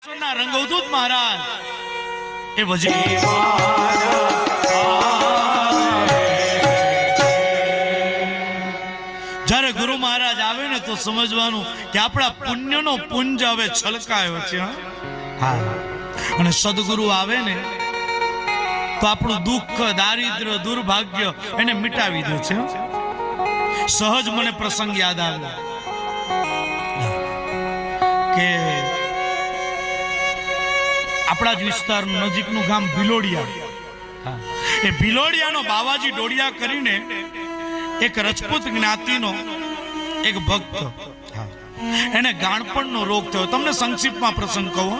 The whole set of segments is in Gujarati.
નારેશ્વરના રંગવદૂત મહારાજ એ વજે જ્યારે ગુરુ મહારાજ આવે ને તો સમજવાનું કે આપણા પુણ્યનો પુંજ હવે છલકાયો છે. અને સદગુરુ આવે ને તો આપણું દુઃખ, દારિદ્ર્ય, દુર્ભાગ્ય એને મિટાવી દે છે. સહજ મને પ્રસંગ યાદ આવ્યો કે આપણા જ વિસ્તારનું નજીકનું ગામ ભિલોડિયા, એ ભિલોડિયાનો બાવાજી ડોડિયા કરીને એક રજપૂત જ્ઞાતિનો એક ભક્ત, એને ગાણપણનો રોગ થયો. તમને સંક્ષિપ્તમાં પ્રસંગ કહું.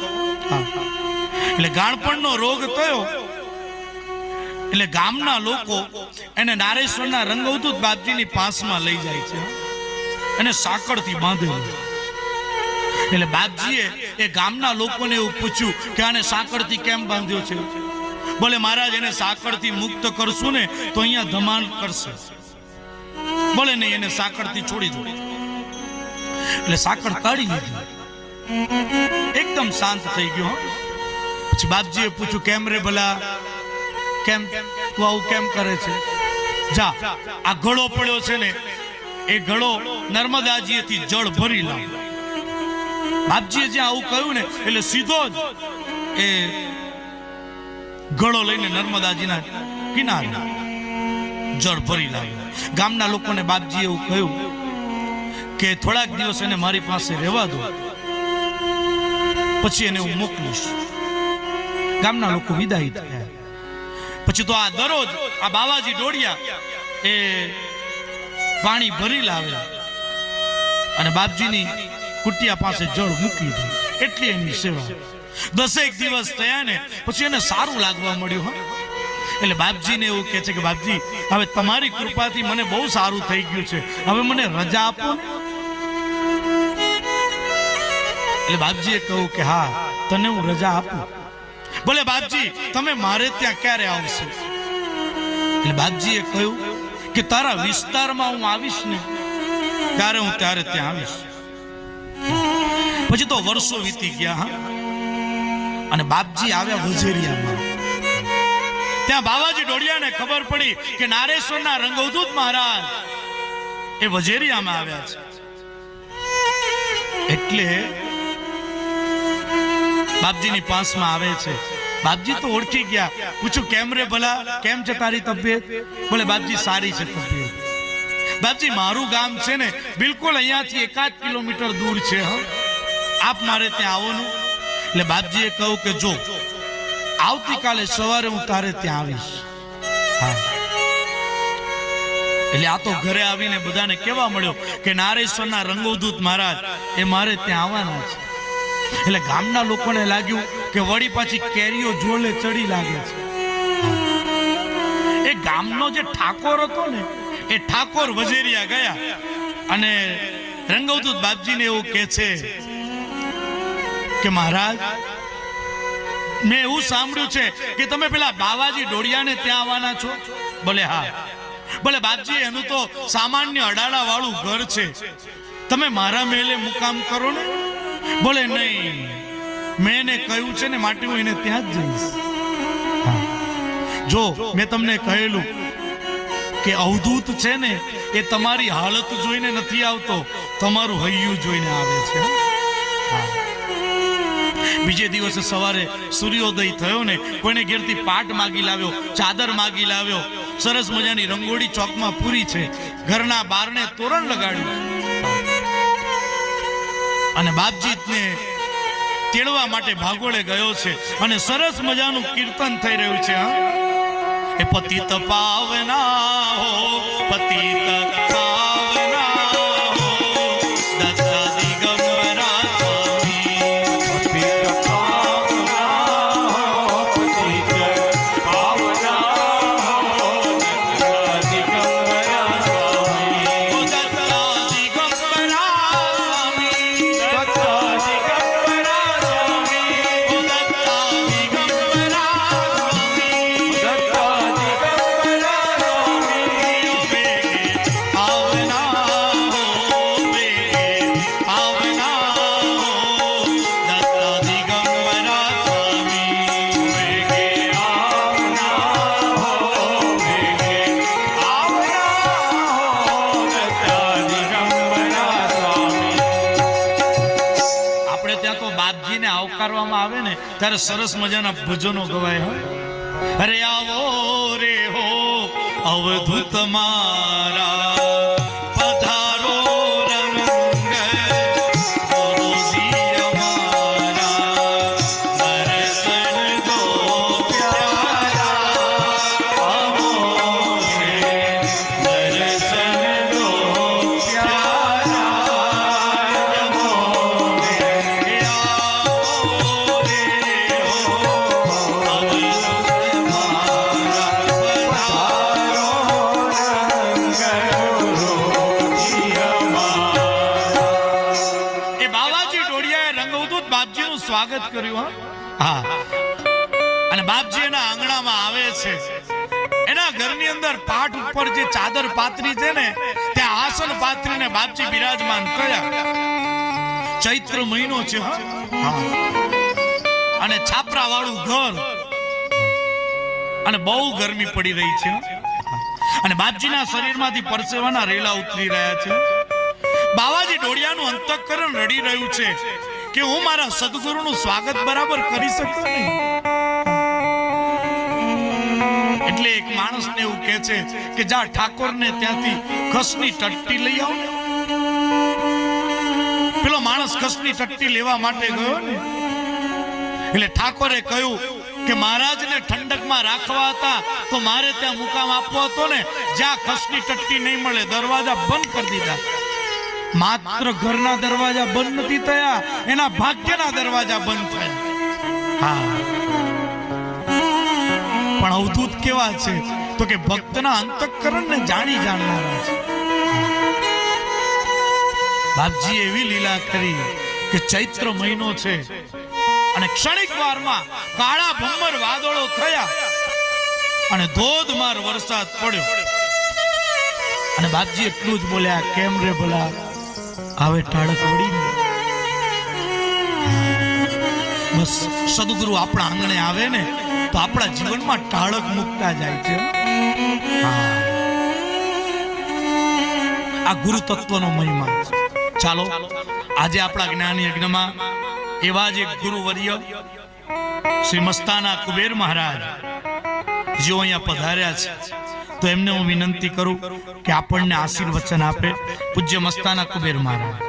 એટલે ગાણપણનો રોગ થયો એટલે ગામના લોકો એને નારેશ્વરના રંગવદૂત બાપજીની પાસમાં લઈ જાય છે, એને સાંકળથી બાંધેલું. એટલે બાપજીએ એ ગામના લોકોને એવું પૂછ્યું કે આને સાંકળથી કેમ બાંધ્યો છે? બોલે મહારાજ, એને સાંકળથી મુક્ત કરશું ને તો અહીંયા ધમાલ કરશે. બોલે નહીં, એને સાંકળથી છોડી દો. એટલે સાંકળ કાઢી લીધી, એકદમ શાંત થઈ ગયો. પછી બાપજીએ પૂછ્યું, કેમ રે ભલા, કેમ તું આવું કેમ કરે છે? જા, આ ઘડો પડ્યો છે ને, એ ઘડો નર્મદાજીથી જળ ભરી લાવ. બાપજીએ જ્યાં આવું કહ્યું ને એટલે સીધો જ એ ઘડો લઈને નર્મદાજીના કિનારે જળ ભરી લાવ્યો. ગામના લોકોને બાપજીએ એવું કહ્યું કે થોડાક દિવસ એને મારી પાસે રહેવા દો, પછી એને હું મોકલીશ. ગામના લોકો વિદાય થયા. પછી તો આ દરરોજ આ બાવાજી ડોડિયા એ પાણી ભરી લાવે અને બાપજીની કુટિયા પાસે જળ મૂકી દે, એટલી એની સેવા. 10 દિવસ થયા ને પછી એને સારું લાગવા મળ્યું. એટલે બાપજીને એવું કહે છે કે બાપજી, હવે તમારી કૃપાથી મને બહુ સારું થઈ ગયું છે, હવે મને રજા આપો ને. એટલે બાપજીએ કહ્યું કે હા, તને હું રજા આપું. બોલે બાપજી, તમે મારે ત્યાં ક્યારે આવશો? એટલે બાપજીએ કહ્યું કે તારા વિસ્તારમાં હું આવીશ ને ત્યારે હું ત્યારે ત્યાં આવીશ. પછી તો વર્ષો વીતી ગયા. અને બાપજી આવ્યા વજેરિયામાં. ત્યાં બાવાજી ડોડિયાને ખબર પડી કે નારેશ્વરના રંગવદૂત મહારાજ એ વજેરિયામાં આવ્યા છે. એટલે બાપજીની પાસમાં આવે છે. બાપજી તો ઓળખી ગયા. પૂછું, કેમ રે ભલા, કેમ છે તારી તબિયત? બોલે બાપજી, સારી છે તબિયત. બાપજી, મારું ગામ છે ને બિલકુલ અહીંયાથી 1 કિલોમીટર દૂર છે, આપ મારે ત્યાં આવવાનું. એટલે બાપજીએ કહ્યું કે જો આવતીકાલે સવારે હું તારે ત્યાં આવીશ. એટલે આ તો ઘરે આવીને બધાને કહેવા મળ્યો કે નારેશ્વરના રંગવદૂત મહારાજ એ મારે ત્યાં આવવાના છે. એટલે ગામના લોકોને લાગ્યું કે વળી પાછી કેરીઓ જોલે ચડી લાગે છે. એ ગામનો જે ઠાકોર હતો ને એ ઠાકોર વજેરિયા ગયા અને રંગવદૂત બાપજીને એવું કહે છે કે મહારાજ, મેં એવું સાંભળ્યું છે કે તમે પેલા બાવાજી ડોડિયાને ત્યાં આવવાના છો. બોલે હા. બોલે બાપજી, એનું તો સામાન્ય અડાડા વાળું ઘર છે, તમે મારા મહેલે મુકામ કરો ને. બોલે નહીં, મેં એને કહ્યું છે ને માટે હું એને ત્યાં જ જઈશ. જો મેં તમને કહેલું કે અવધૂત છે ને એ તમારી હાલત જોઈને નથી આવતો, તમારું હૈયું જોઈને આવે છે. બીજે દિવસે સવારે સૂર્યોદય થયો ને કોઈને ઘેરથી પાટ માગી લાવ્યો, ચાદર માગી લાવ્યો, સરસ મજાની રંગોળી ચોકમાં પૂરી છે, ઘરના બારણે તોરણ લગાડ્યું અને બાપજીને તેડવા માટે ભાગોળે ગયો છે. અને સરસ મજાનું કીર્તન થઈ રહ્યું છે. એ પતિત પાવના હો, પતિત પાવના હો, દત્તા દિગંબરા સ્વામી. પતિત પાવના હો, પતિત પાવના હો, દત્તા દિગંબરા સ્વામી. દત્તા દિગંબરા સ્વામી, દત્તા દિગંબરા સ્વામી, દત્તા દિગંબરા સ્વામી, દત્તા દિગંબરા સ્વામી. બાલાજીને આવકારવામાં આવે ને ત્યારે સરસ મજાના ભજનો ગવાય હો. અરે આવો રે હો અવધૂત મારા પધારો રંગ ગુરુજી અમારા દર્શન દો પ્યારા આવો રે દર્શન દો પ્યારા આવો રે આવો રે હો અવધૂત સ્વાગત કર્યું. હા, અને બાપજી એના આંગણામાં આવે છે. એના ઘરની અંદર પાટ ઉપર જે ચાદર પાથરી છે ને ત્યાં આસન પાથરીને બાપજી બિરાજમાન થયા. ચૈત્ર મહિનો છે અને છાપરા વાળું ઘર અને બહુ ગરમી પડી રહી છે અને બાપજીના શરીરમાંથી પરસેવાના રેલા ઉતરી રહ્યા છે. બાવાજી ડોડિયાનું અંતઃકરણ રડી રહ્યું છે કે હું મારા સદગુરુનું સ્વાગત બરાબર કરી શકતો નહીં. એટલે એક માણસને એવું કહે છે કે જા ઠાકોરને ત્યાંથી ખસની ટટ્ટી લઈ આવ. પેલો માણસ ખસની ટટ્ટી લેવા માટે ગયો ને એટલે ઠાકોરે કહ્યું કે મહારાજને ઠંડકમાં રાખવા હતા તો મારે ત્યાં મુકામ આપવો હતો ને. જ્યાં ખસની ટટ્ટી નહીં મળે દરવાજા બંધ કરી દીધા. માત્ર ઘરના દરવાજા બંધ નથી થયા, એના ભાગ્યના દરવાજા બંધ થયા. હા, પણ અવધૂત કેવા છે તો કે ભક્તના અંતઃકરણને જાણી જાણનારા છે. બાપજી એવી લીલા કરી કે ચૈત્ર મહિનો છે અને ક્ષણિક વારમાં કાળા ભમ્બર વાદળો થયા અને ધોધમાર વરસાદ પડ્યો. અને બાપજી એટલું જ બોલ્યા, કેમ રે ભલા આવે ટાળક વળીને. બસ સદગુરુ આપણા આંગણે આવે ને તો આપણા જીવનમાં ટાળક મુકતા જાય છે. આ ગુરુ તત્વનો મહિમા. ચાલો આજે આપણા જ્ઞાન યજ્ઞમાં એવા જ એક ગુરુવર્ય શ્રી મસ્તાના કુબેર મહારાજ જેઓ અહીંયા પધાર્યા છે તો એમને હું વિનંતી કરું કે આપણને આશીર્વચન આપે. પૂજ્ય મસ્તાના કુબેર મહારાજ.